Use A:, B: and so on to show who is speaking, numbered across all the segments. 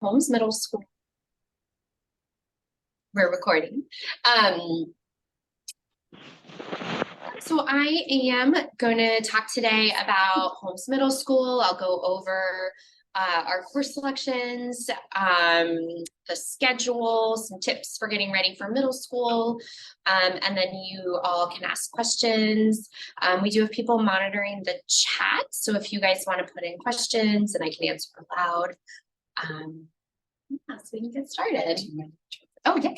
A: Holmes Middle School. We're recording. So I am going to talk today about Holmes Middle School. I'll go over our course selections, the schedule, some tips for getting ready for middle school, and then you all can ask questions. We do have people monitoring the chat, so if you guys want to put in questions and I can answer aloud, so we can get started. Oh, yeah.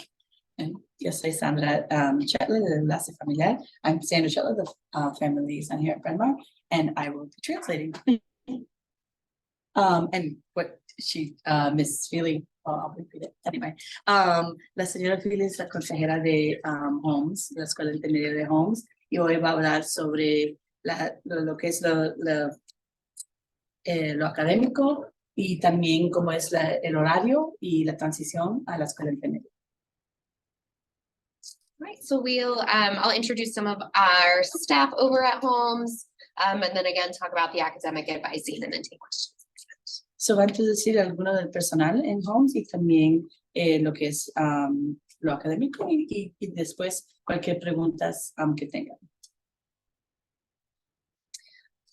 B: Yo soy Sandra Chetler de Enlace Familiar. I'm Sandra Chetler, the family liaison here at Bryn Mawr, and I will be translating. And what she, Miss Feely, I'll repeat it anyway. La señora Feely es la consejera de Holmes, la Escuela Intermedia de Holmes, y hoy va a hablar sobre lo que es lo académico y también cómo es el horario y la transición a la Escuela Intermedia.
A: Right, so I'll introduce some of our staff over at Holmes, and then again talk about the academic advising and then take questions.
B: So va a introducir alguno del personal en Holmes y también lo que es lo académico y después cualquier preguntas que tengan.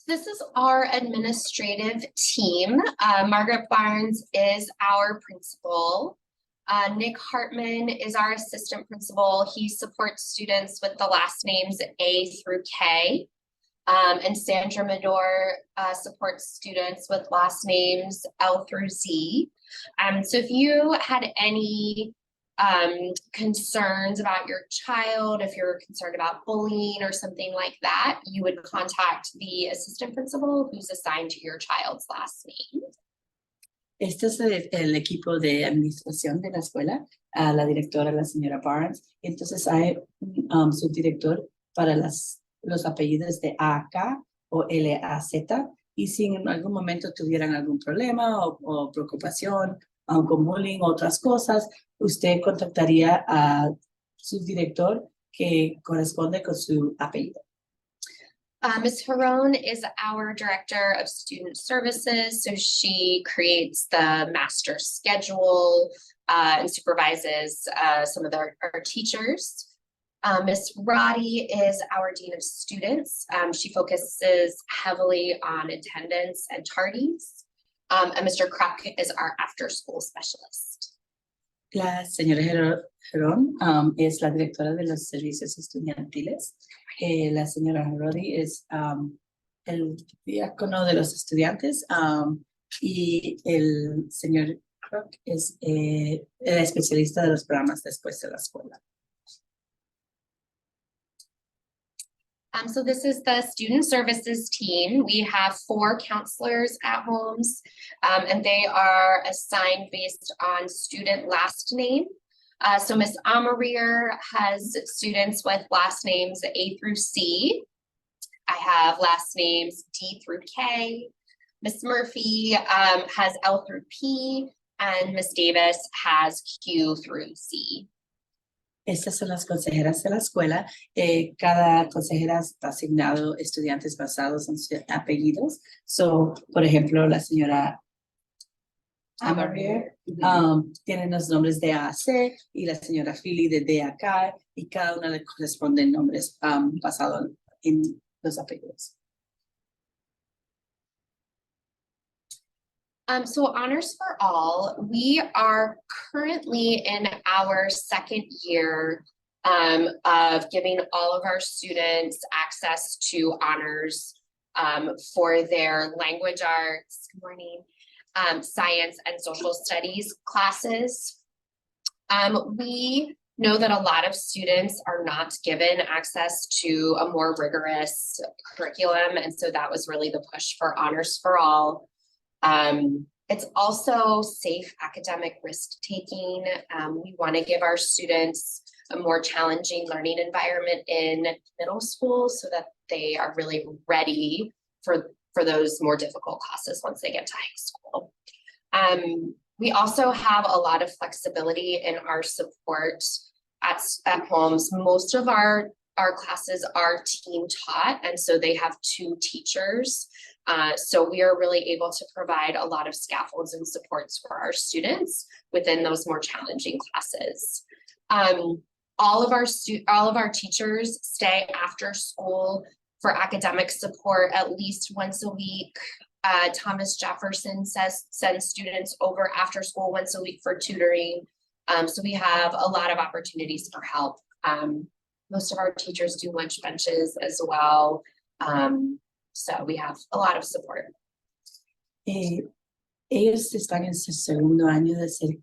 A: This is our administrative team. Margaret Barnes is our principal. Nick Hartman is our assistant principal. He supports students with the last names A through K. And Sandra Medor supports students with last names L through Z. So if you had any concerns about your child, if you're concerned about bullying or something like that, you would contact the assistant principal who's assigned to your child's last name.
B: Este es el equipo de administración de la escuela, la directora, la señora Barnes. Entonces hay un subdirector para los apellidos de AK o LAZ. Y si en algún momento tuvieran algún problema o preocupación con bullying o otras cosas, usted contactaría a su director que corresponde con su apellido.
A: Ms. Harone is our Director of Student Services, so she creates the master schedule and supervises some of our teachers. Ms. Roddy is our Dean of Students. She focuses heavily on attendance and tardies. And Mr. Kruk is our after-school specialist.
B: La señora Herón es la directora de los servicios estudiantiles. La señora Roddy es el diácono de los estudiantes y el señor Kruk es el especialista de los programas después de la escuela.
A: So this is the student services team. We have 4 counselors at Holmes, and they are assigned based on student last name. So Ms. Amarir has students with last names A through C. I have last names D through K. Ms. Murphy has L through P, and Ms. Davis has Q through C.
B: Estas son las consejeras de la escuela. Cada consejera está asignado estudiantes basados en sus apellidos. So, por ejemplo, la señora Amarir tiene los nombres de A a C y la señora Philly de D a K y cada una le corresponden nombres basados en los apellidos.
A: So Honors for All, we are currently in our 2nd year of giving all of our students access to honors for their language arts, good morning, science and social studies classes. We know that a lot of students are not given access to a more rigorous curriculum, and so that was really the push for Honors for All. It's also safe academic risk-taking. We want to give our students a more challenging learning environment in middle school so that they are really ready for those more difficult classes once they get to high school. We also have a lot of flexibility in our support at Holmes. Most of our classes are team taught, and so they have 2 teachers So we are really able to provide a lot of scaffolds and supports for our students within those more challenging classes. All of our teachers stay after school for academic support at least once a week. Thomas Jefferson sends students over after school once a week for tutoring. So we have a lot of opportunities for help. Most of our teachers do lunch benches as well. So we have a lot of support.
B: Ellos están en su segundo año de hacer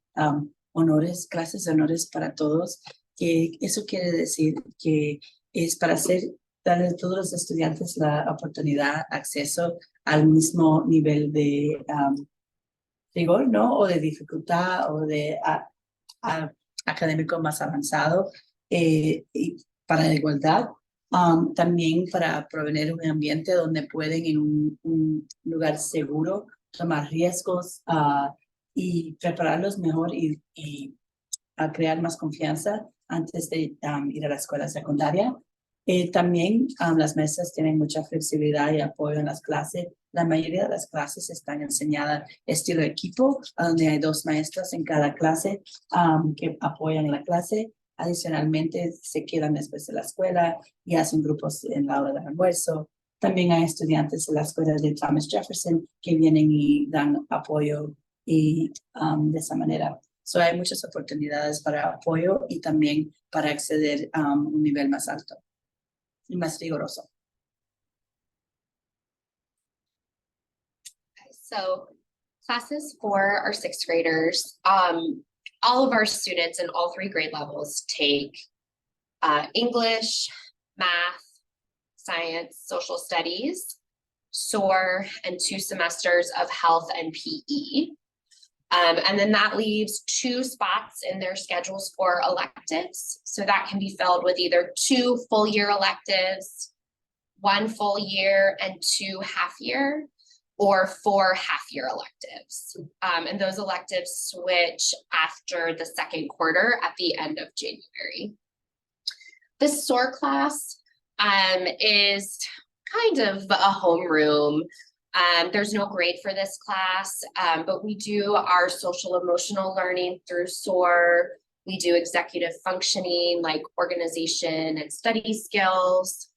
B: honores, clases de honores para todos, que eso quiere decir que es para darle a todos los estudiantes la oportunidad, acceso al mismo nivel de rigor, ¿no? O de dificultad o de académico más avanzado y para la igualdad. También para proveer un ambiente donde pueden en un lugar seguro tomar riesgos y prepararlos mejor y a crear más confianza antes de ir a la escuela secundaria. También las mesas tienen mucha flexibilidad y apoyo en las clases. La mayoría de las clases están enseñadas estilo equipo, donde hay 2 maestros en cada clase que apoyan la clase. Adicionalmente, se quedan después de la escuela y hacen grupos en la hora del almuerzo. También hay estudiantes de la escuela de Thomas Jefferson que vienen y dan apoyo y de esa manera. So, hay muchas oportunidades para apoyo y también para acceder a un nivel más alto y más riguroso.
A: So classes for our 6th graders, all of our students in all 3 grade levels take English, math, science, social studies, SOAR, and 2 semesters of health and PE. And then that leaves 2 spots in their schedules for electives. So that can be filled with either 2 full year electives, 1 full year and 2 half year, or 4 half year electives. And those electives switch after the 2nd quarter at the end of January. The SOAR class is kind of a homeroom. There's no grade for this class, but we do our social emotional learning through SOAR. We do executive functioning like organization and study skills.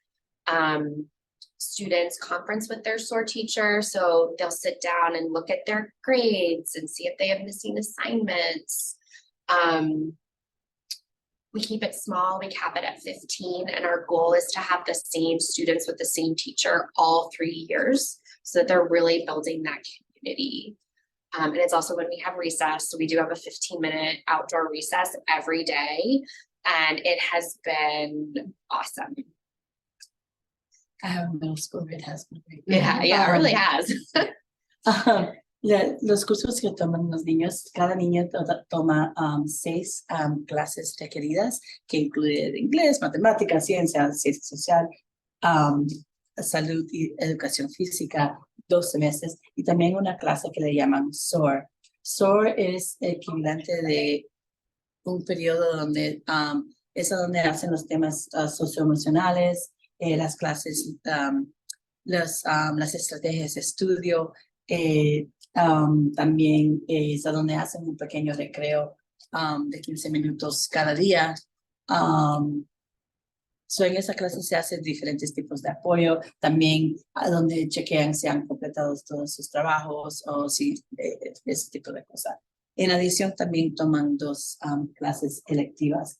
A: Students conference with their SOAR teacher, so they'll sit down and look at their grades and see if they have missing assignments. We keep it small, we cap it at 15, and our goal is to have the same students with the same teacher all 3 years, so that they're really building that community. And it's also when we have recess, so we do have a 15-minute outdoor recess every day, and it has been awesome.
B: I have middle school, it has been great.
A: Yeah, it really has.
B: Los cursos que toman los niños, cada niño toma 6 clases requeridas, que incluyen inglés, matemáticas, ciencia social, salud y educación física, 2 semestres, y también una clase que le llaman SOAR. SOAR es equivalente de un periodo donde es donde hacen los temas socioemocionales, las clases, las estrategias de estudio, también es a donde hacen un pequeño recreo de 15 minutos cada día. En esa clase se hacen diferentes tipos de apoyo, también a donde chequean si han completado todos sus trabajos o si ese tipo de cosas. En adición, también toman 2 clases electivas.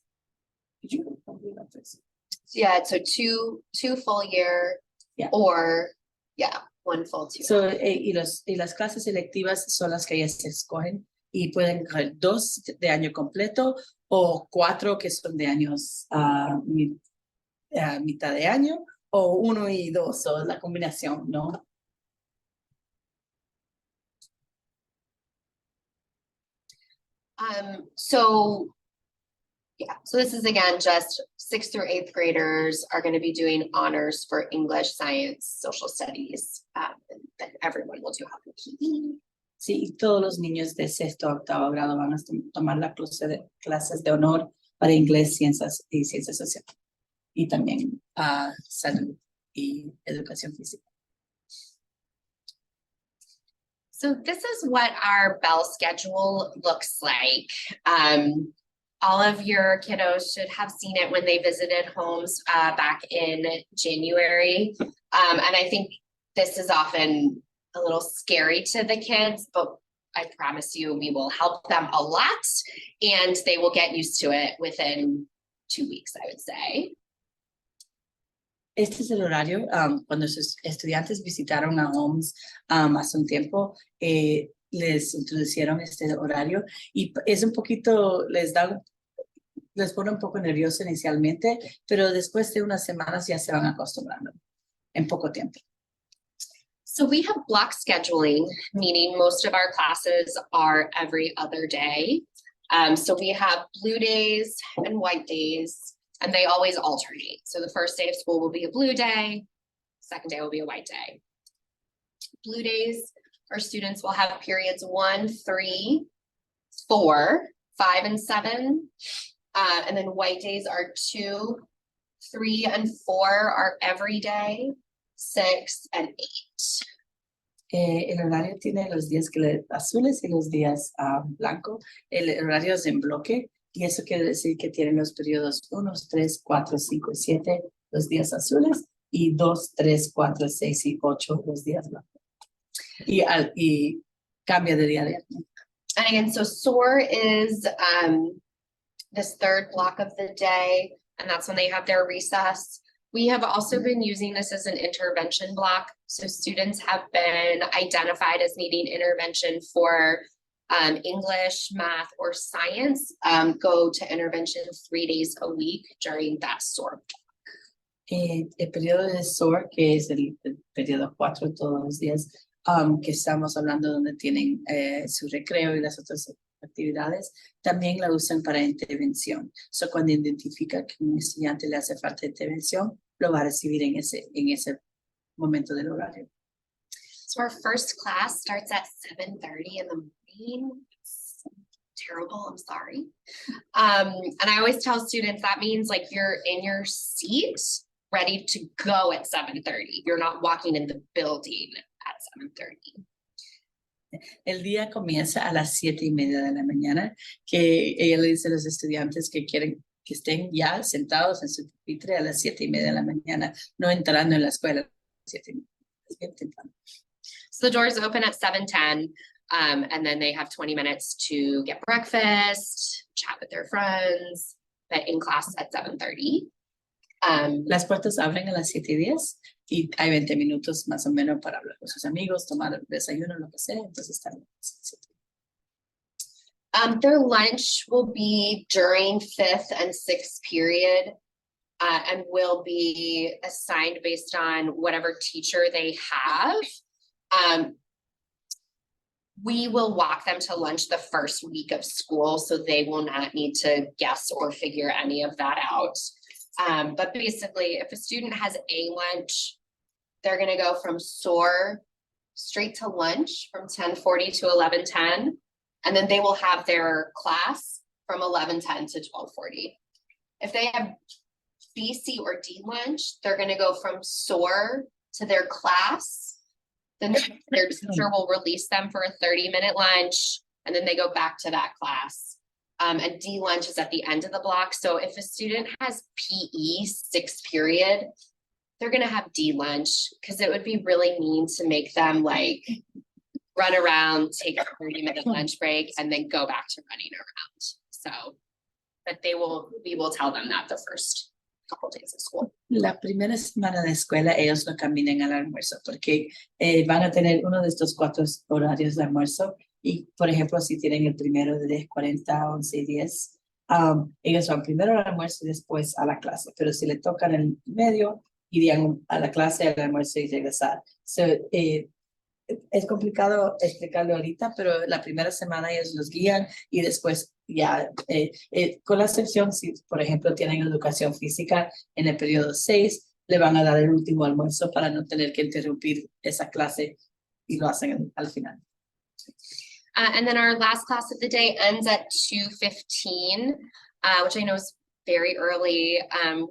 A: Yeah, so two full year,
B: Yeah.
A: or 1 full 2.
B: Y las clases electivas son las que ellas escogen y pueden coger 2 de año completo o 4 que son de años mitad de año, o 1 y 2, o la combinación, ¿no?
A: So this is again just 6th through 8th graders are going to be doing honors for English, science, social studies, and then everyone will do health and PE.
B: Sí, todos los niños de 6º a 8º grado van a tomar la clases de honor para inglés, ciencias y ciencias sociales. Y también salud y educación física.
A: So this is what our bell schedule looks like. All of your kiddos should have seen it when they visited homes back in January. And I think this is often a little scary to the kids, but I promise you we will help them a lot and they will get used to it within 2 weeks, I would say.
B: Este es el horario. Cuando sus estudiantes visitaron a Homes hace un tiempo, les introducieron este horario y es un poquito, les pone un poco nervioso inicialmente, pero después de unas semanas ya se van acostumbrando en poco tiempo.
A: So we have block scheduling, meaning most of our classes are every other day. So we have blue days and white days, and they always alternate. So the first day of school will be a blue day, second day will be a white day. Blue days, our students will have periods 1, 3, 4, 5, and 7. And then white days are 2, 3, and 4 are every day, 6, and 8.
B: El horario tiene los días azules y los días blancos. El horario es en bloque y eso quiere decir que tienen los periodos 1, 3, 4, 5 y 7 los días azules y 2, 3, 4, 6 y 8 los días blancos. Y cambia de día a día.
A: And again, so SOAR is this third block of the day, and that's when they have their recess. We have also been using this as an intervention block. So students have been identified as needing intervention for English, math, or science. Go to intervention 3 days a week during that SOAR block.
B: El periodo de SOAR, que es el periodo 4 todos los días, que estamos hablando donde tienen su recreo y las otras actividades, también la usan para intervención. So, cuando identifica que un estudiante le hace falta intervención, lo va a recibir en ese momento del horario.
A: So our first class starts at 7:30 in the morning. It's terrible, I'm sorry. And I always tell students that means like you're in your seat, ready to go at 7:30. You're not walking in the building at 7:30.
B: El día comienza a las 7:30 de la mañana, que ella le dice a los estudiantes que quieren que estén ya sentados en su pupitre a las 7:30 de la mañana, no entrando en la escuela. 7:30. Es bien temprano.
A: So the doors open at 7:10, and then they have 20 minutes to get breakfast, chat with their friends, but in class at 7:30.
B: Las puertas abren a las 7:10 y hay 20 minutos más o menos para hablar con sus amigos, tomar desayuno, lo que sea, entonces están a las 7:10.
A: Their lunch will be during 5th and 6th period, and will be assigned based on whatever teacher they have. We will walk them to lunch the first week of school, so they will not need to guess or figure any of that out. But basically, if a student has a lunch, they're gonna go from SOAR straight to lunch from 10:40 to 11:10. And then they will have their class from 11:10 to 12:40. If they have B, C, or D lunch, they're gonna go from SOAR to their class. Then their teacher will release them for a 30-minute lunch, and then they go back to that class. And D lunch is at the end of the block. So if a student has PE 6th period, they're gonna have D lunch, because it would be really mean to make them like run around, take a 30-minute lunch break, and then go back to running around. So, but we will tell them that the first couple days of school.
B: La primera semana de escuela ellos no caminan al almuerzo porque van a tener uno de estos 4 horarios de almuerzo y, por ejemplo, si tienen el primero de 10:40, 11 y 10, ellos van primero al almuerzo y después a la clase, pero si le tocan el medio, irían a la clase, al almuerzo y regresar. So, es complicado explicarlo ahorita, pero la primera semana ellos los guían y después ya, con la excepción, si por ejemplo tienen educación física en el periodo 6, le van a dar el último almuerzo para no tener que interrumpir esa clase y lo hacen al final.
A: And then our last class of the day ends at 2:15, which I know is very early.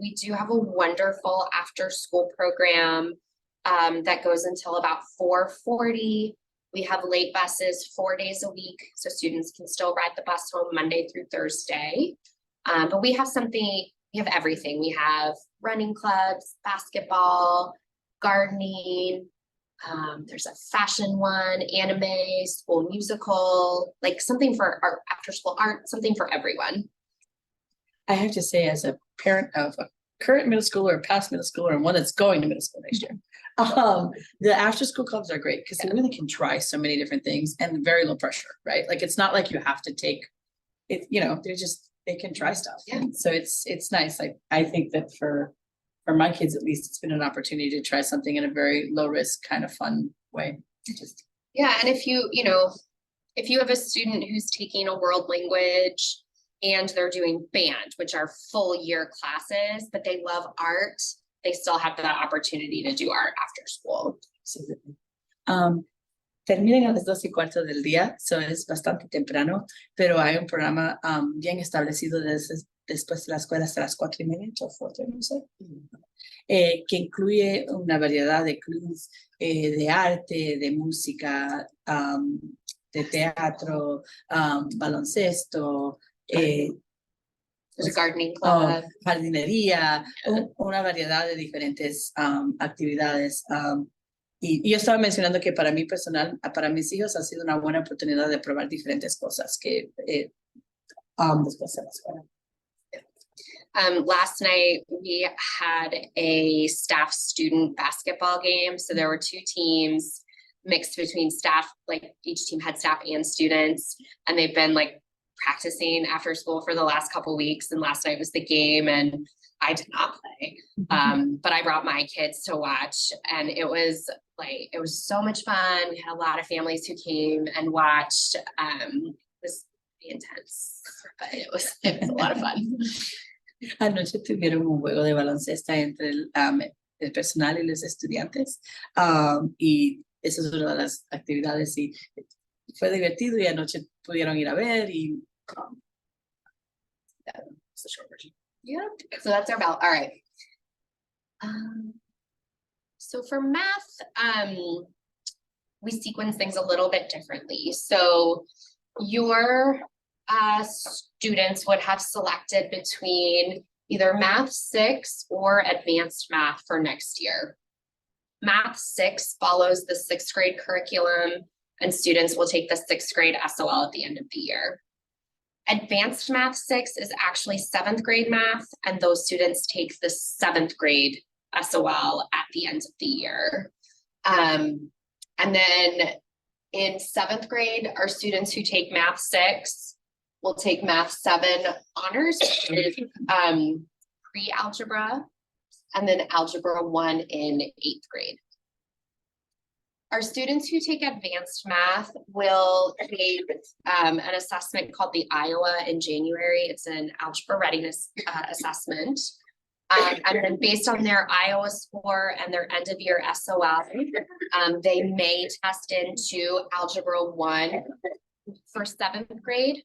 A: We do have a wonderful after-school program that goes until about 4:40. We have late buses 4 days a week, so students can still ride the bus home Monday through Thursday. But we have everything. We have running clubs, basketball, gardening. There's a fashion one, anime, school musical, like something for art, after school art, something for everyone.
B: I have to say, as a parent of a current middle schooler, past middle schooler, and one that's going to middle school next year, the after school clubs are great because they really can try so many different things and very low pressure, right? Like it's not like you have to take it, you know, they can try stuff.
A: Yeah.
B: So it's nice. Like I think that for my kids, at least, it's been an opportunity to try something in a very low risk, kind of fun way.
A: Yeah, and if you have a student who's taking a world language and they're doing band, which are full year classes, but they love art, they still have that opportunity to do art after school.
B: Absolutely. Terminan a las 2:15 del día, so es bastante temprano, pero hay un programa bien establecido después de la escuela hasta las 4:30, o 4:30, no sé, que incluye una variedad de clubs de arte, de música, de teatro, baloncesto,
A: There's a gardening club.
B: jardinería, una variedad de diferentes actividades. Y yo estaba mencionando que para mí personal, para mis hijos ha sido una buena oportunidad de probar diferentes cosas que después de la escuela.
A: Last night we had a staff student basketball game. So there were 2 teams mixed between staff, like each team had staff and students, and they've been like practicing after school for the last couple weeks. And last night was the game and I did not play. But I brought my kids to watch and it was so much fun. We had a lot of families who came and watched. It was pretty intense, but it was a lot of fun.
B: Anoche tuvieron un juego de baloncesto entre el personal y los estudiantes, y esa es una de las actividades y fue divertido y anoche pudieron ir a ver y that's the short version.
A: Yeah, so that's our bell. All right. So for math, we sequence things a little bit differently. So your students would have selected between either Math 6 or Advanced Math for next year. Math 6 follows the 6th grade curriculum and students will take the 6th grade SOL at the end of the year. Advanced Math 6 is actually 7th grade math, and those students take the 7th grade SOL at the end of the year. And then in 7th grade, our students who take Math 6 will take Math 7 honors, pre-algebra, and then Algebra 1 in 8th grade. Our students who take advanced math will take an assessment called the Iowa in January. It's an algebra readiness assessment. And then based on their Iowa score and their end of year SOL, they may test into Algebra 1 for 7th grade.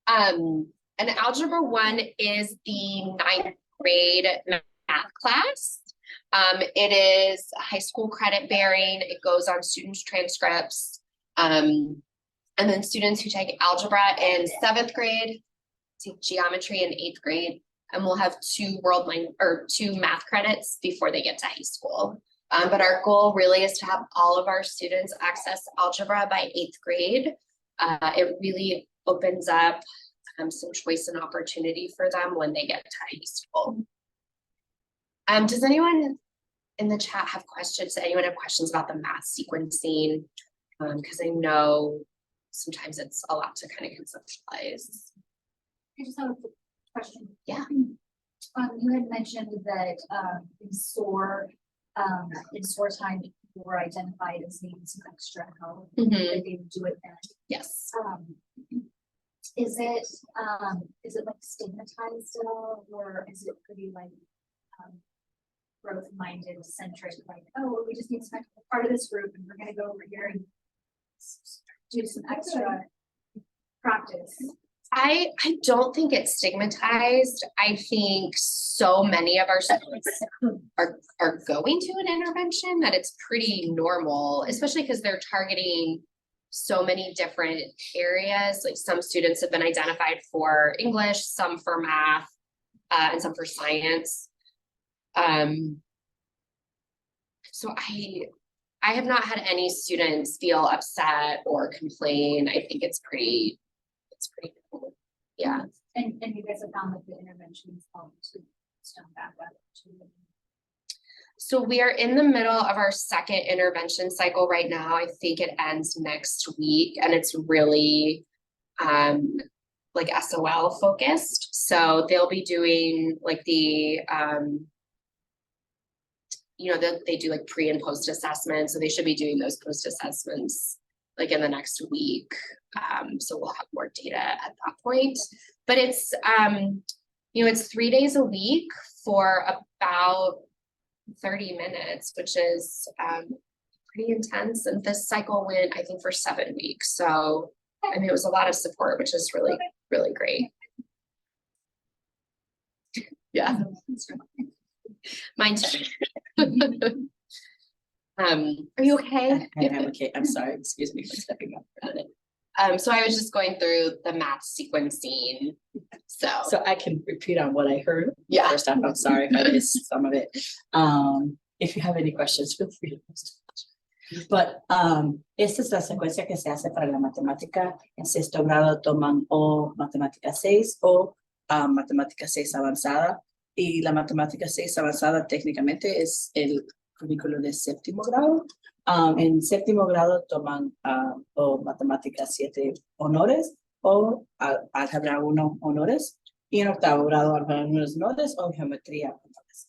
A: And Algebra 1 is the 9th grade math class. It is high school credit bearing. It goes on students' transcripts. And then students who take algebra in 7th grade take geometry in 8th grade, and we'll have 2 math credits before they get to high school. But our goal really is to have all of our students access algebra by 8th grade. It really opens up some choice and opportunity for them when they get to high school. Does anyone in the chat have questions? Does anyone have questions about the math sequencing? Because I know sometimes it's a lot to kind of conceptualize.
C: I just have a question.
A: Yeah.
C: You had mentioned that in SOAR time, you were identified as needing some extra help. They didn't do it then.
A: Yes.
C: Is it like stigmatized at all, or is it pretty like growth-minded, centric, like, oh, we just need some extra part of this group and we're gonna go over here and do some extra practice?
A: I don't think it's stigmatized. I think so many of our students are going to an intervention that it's pretty normal, especially because they're targeting so many different areas. Like some students have been identified for English, some for math, and some for science. So I have not had any students feel upset or complain. I think it's pretty cool. Yeah.
C: And you guys have found that the interventions help to stop that up to.
A: So we are in the middle of our second intervention cycle right now. I think it ends next week, and it's really like SOL focused. So they'll be doing like the they do like pre and post assessments. So they should be doing those post assessments like in the next week. So we'll have more data at that point. But it's it's 3 days a week for about 30 minutes, which is pretty intense. And this cycle went, I think, for 7 weeks. So I mean, it was a lot of support, which is really, really great. Yeah. Mine too. Are you okay?
B: I'm okay. I'm sorry. Excuse me for stepping up.
A: So I was just going through the math sequencing.
B: So I can repeat on what I heard.
A: Yeah.
B: First time, I'm sorry if I missed some of it. If you have any questions, feel free to post. But esta es la secuencia que se hace para la matemática. En sexto grado toman o matemática 6 o matemática 6 avanzada. Y la matemática 6 avanzada técnicamente es el currículo de séptimo grado. En séptimo grado toman o matemática 7 honores o álgebra 1 honores. Y en octavo grado álgebra 1 honores o geometría honores.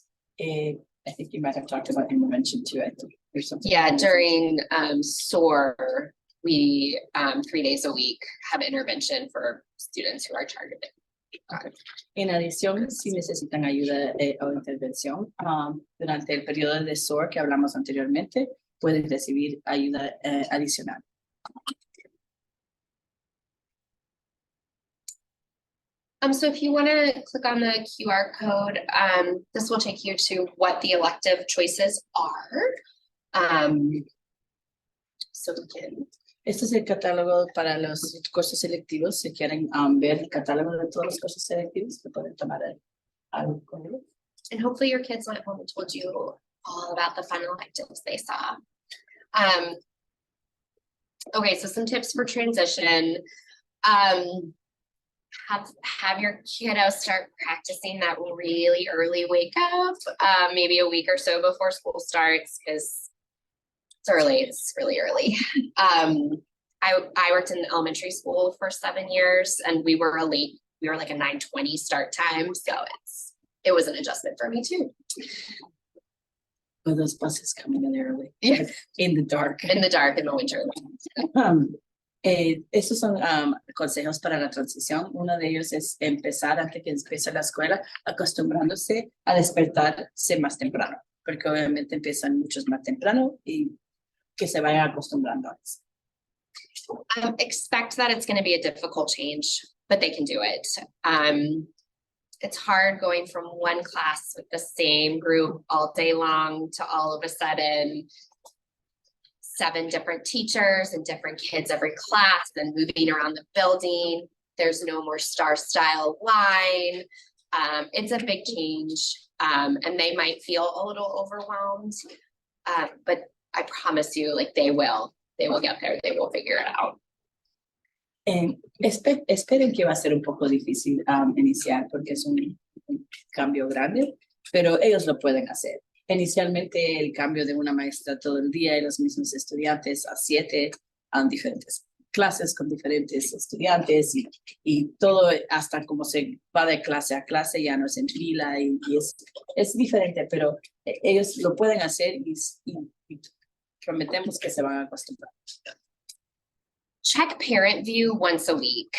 B: I think you might have talked about intervention too. I think there's something.
A: Yeah, during SOAR, we 3 days a week have intervention for students who are targeted.
B: En adición, si necesitan ayuda o intervención durante el periodo de SOAR que hablamos anteriormente, pueden recibir ayuda adicional.
A: So if you want to click on the QR code, this will take you to what the elective choices are. So we can.
B: Este es el catálogo para los cursos selectivos. Si quieren ver el catálogo de todos los cursos selectivos, lo pueden tomar algo con él.
A: And hopefully your kids went home and told you all about the fun electives they saw. Okay, so some tips for transition. Have your kiddo start practicing that really early wake up, maybe a week or so before school starts, because it's really early. I worked in elementary school for 7 years, and we were like a 9:20 start time, so it was an adjustment for me too.
B: With those buses coming in early.
A: Yeah.
B: In the dark.
A: In the winter.
B: Estos son consejos para la transición. Uno de ellos es empezar antes que empiece la escuela, acostumbrándose a despertarse más temprano, porque obviamente empiezan muchos más temprano y que se vayan acostumbrando a eso.
A: Expect that it's going to be a difficult change, but they can do it. It's hard going from one class with the same group all day long to all of a sudden 7 different teachers and different kids every class, and moving around the building. There's no more star style line. It's a big change, and they might feel a little overwhelmed, but I promise you, like they will get there. They will figure it out.
B: Esperen que va a ser un poco difícil iniciar porque es un cambio grande, pero ellos lo pueden hacer. Inicialmente el cambio de una maestra todo el día y los mismos estudiantes a 7 diferentes clases con diferentes estudiantes y todo hasta como se va de clase a clase, ya no es en fila y es diferente, pero ellos lo pueden hacer y prometemos que se van a acostumbrar.
A: Check parent view once a week.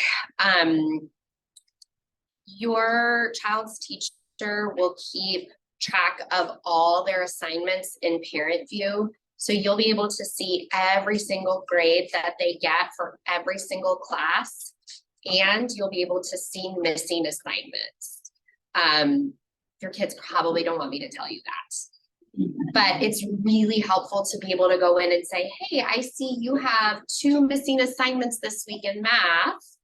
A: Your child's teacher will keep track of all their assignments in parent view. So you'll be able to see every single grade that they get for every single class. and you'll be able to see missing assignments. Your kids probably don't want me to tell you that, but it's really helpful to be able to go in and say, hey, I see you have 2 missing assignments this week in math.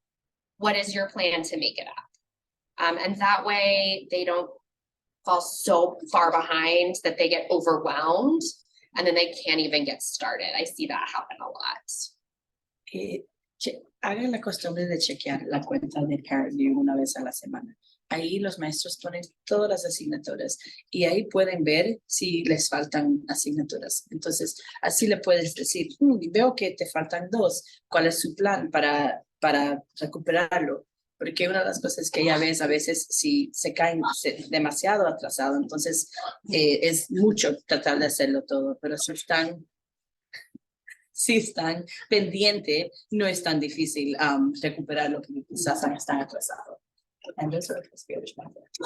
A: What is your plan to make it up? And that way they don't fall so far behind that they get overwhelmed and then they can't even get started. I see that happen a lot.
B: Hagan la costumbre de chequear la cuenta de ParentVue una vez a la semana. Ahí los maestros ponen todas las asignaturas y ahí pueden ver si les faltan asignaturas. Entonces, así le puedes decir, veo que te faltan 2. ¿Cuál es su plan para recuperarlo? Porque una de las cosas que ella ve a veces si se caen demasiado atrasado, entonces es mucho tratar de hacerlo todo, pero si están pendientes, no es tan difícil recuperar lo que quizás están atrasados. And those are the Spanish methods.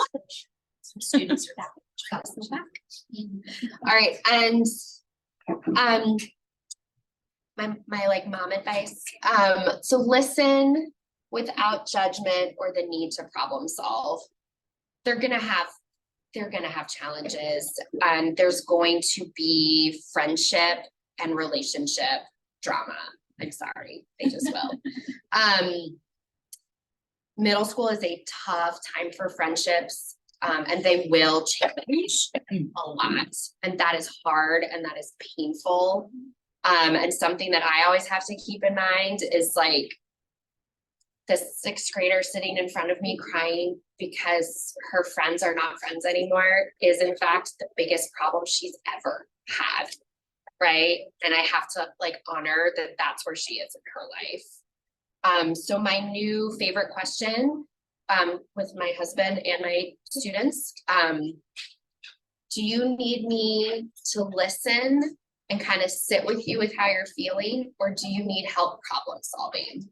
A: Students are back. All right, and my like mom advice. So listen without judgment or the need to problem solve. They're gonna have challenges, and there's going to be friendship and relationship drama. I'm sorry, they just will. Middle school is a tough time for friendships, and they will change a lot, and that is hard and that is painful. And something that I always have to keep in mind is like the 6th grader sitting in front of me crying because her friends are not friends anymore is in fact the biggest problem she's ever had, right? And I have to like honor that that's where she is in her life. So my new favorite question with my husband and my students, do you need me to listen and kind of sit with you with how you're feeling, or do you need help problem solving?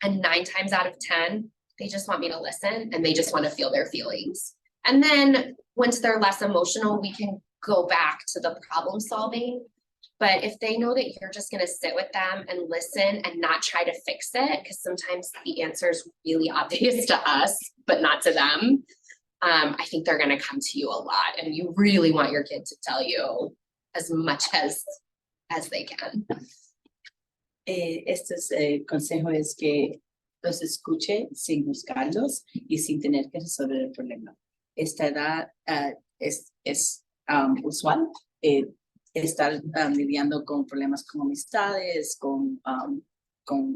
A: And 9 times out of 10, they just want me to listen and they just want to feel their feelings. And then once they're less emotional, we can go back to the problem solving. But if they know that you're just going to sit with them and listen and not try to fix it, because sometimes the answer is really obvious to us, but not to them, I think they're going to come to you a lot. And you really want your kid to tell you as much as they can.
B: Este consejo es que los escuche sin buscarlos y sin tener que resolver el problema. Esta edad es usual. Estar lidiando con problemas con amistades, con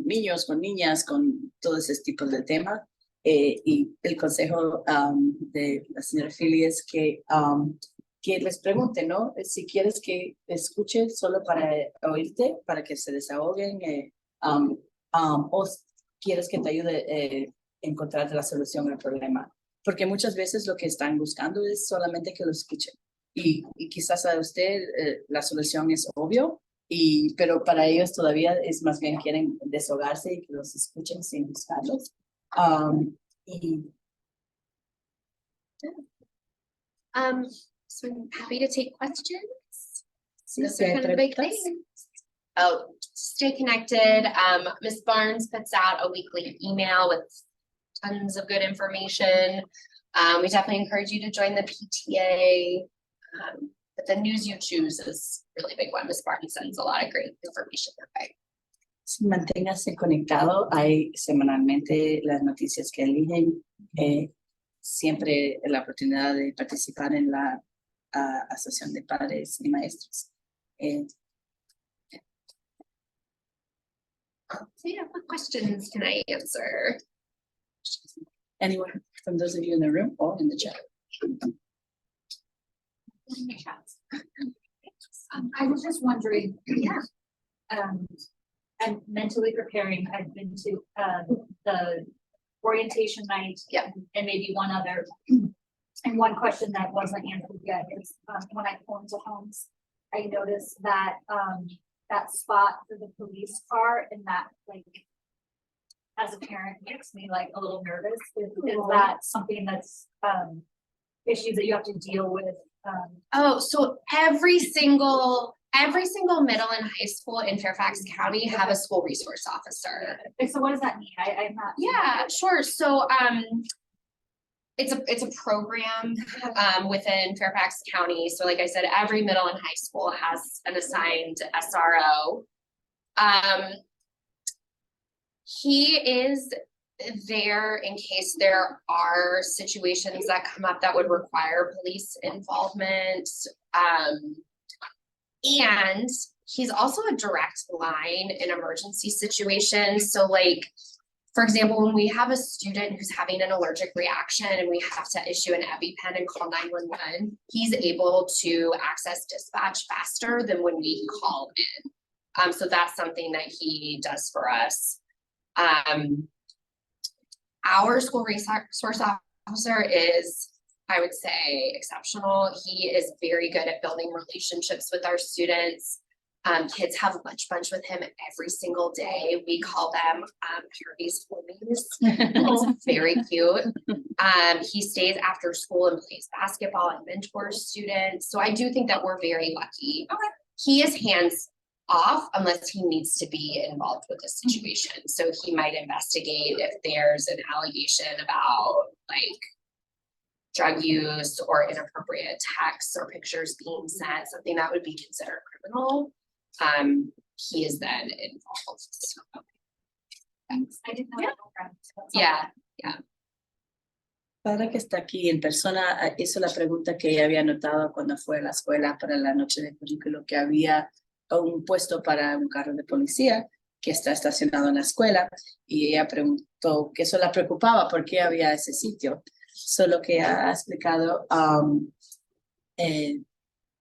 B: niños, con niñas, con todos esos tipos de temas. Y el consejo de la señora Philly es que les pregunte, ¿no? Si quieres que escuche solo para oírte, para que se desahoguen, o quieres que te ayude a encontrar la solución al problema. Porque muchas veces lo que están buscando es solamente que lo escuchen. Y quizás a usted la solución es obvio, pero para ellos todavía es más bien quieren desahogarse y que los escuchen sin buscarlos.
A: So I'm happy to take questions.
B: Sí,
A: Those
B: si
A: are
B: hay
A: kind of the big
B: preguntas.
A: things. Oh, stay connected. Ms. Barnes puts out a weekly email with tons of good information. We definitely encourage you to join the PTA. But the news you choose is a really big one. Ms. Barnes sends a lot of great information that way.
B: Manténgase conectado. Hay semanalmente las noticias que eligen. Siempre la oportunidad de participar en la Asociación de Padres y Maestros.
A: So yeah, what questions can I answer?
B: Anyone from those of you in the room or in the chat?
C: I was just wondering, I'm mentally preparing. I've been to the orientation night, and maybe one other. And one question that wasn't answered yet is when I pull into homes, I noticed that that spot for the police car, and that, like, as a parent, makes me like a little nervous. Is that something that's issues that you have to deal with?
A: Oh, so every single Every single middle and high school in Fairfax County have a school resource officer.
C: So what does that mean? I'm not.
A: Yeah, sure. So, it's a program, within Fairfax County. So like I said, every middle and high school has an assigned SRO. He is there in case there are situations that come up that would require police involvement. And he's also a direct line in emergency situations. So like, for example, when we have a student who's having an allergic reaction and we have to issue an EpiPen and call 911, he's able to access dispatch faster than when we call in. So that's something that he does for us. Our school resource officer is, I would say, exceptional. He is very good at building relationships with our students. Kids have lunch bunch with him every single day. We call them Harvey's homies. It's very cute. He stays after school and plays basketball and mentors students. So I do think that we're very lucky. Okay. He is hands off unless he needs to be involved with the situation. So he might investigate if there's an allegation about like drug use or inappropriate texts or pictures being sent, something that would be considered criminal. He is then involved. So,
C: Thanks. I didn't know that program, so that's all.
A: yeah.
B: Padre que está aquí en persona hizo la pregunta que ella había notado cuando fue a la escuela para la noche de currículo, que había un puesto para un carro de policía que está estacionado en la escuela, y ella preguntó que eso la preocupaba, por qué había ese sitio. Solo que ha explicado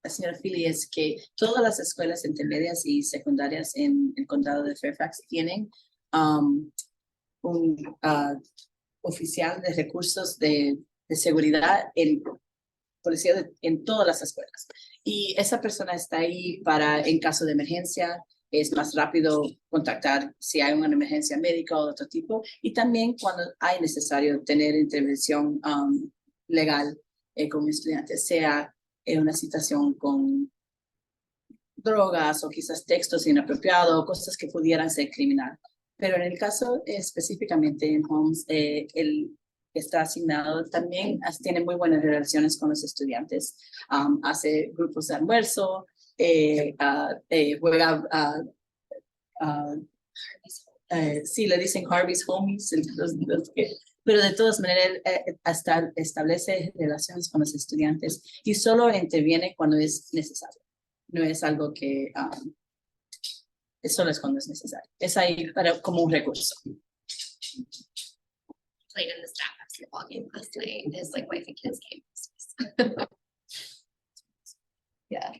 B: la señora Philly es que todas las escuelas intermedias y secundarias en el condado de Fairfax tienen un oficial de recursos de seguridad en policía en todas las escuelas. Y esa persona está ahí para, en caso de emergencia, es más rápido contactar si hay una emergencia médica o de otro tipo. Y también cuando hay necesario tener intervención legal con estudiantes, sea en una situación con drogas o quizás textos inapropiados, cosas que pudieran ser criminal. Pero en el caso específicamente en Holmes, el que está asignado también tiene muy buenas relaciones con los estudiantes, hace grupos de almuerzo, juega, sí, le dicen Harvey's homies, pero de todas maneras hasta establece relaciones con los estudiantes y solo interviene cuando es necesario. No es algo que solo es cuando es necesario. Es ahí para, como un recurso.
A: Played in the staff basketball game last night. His like wife and kids came. Yeah.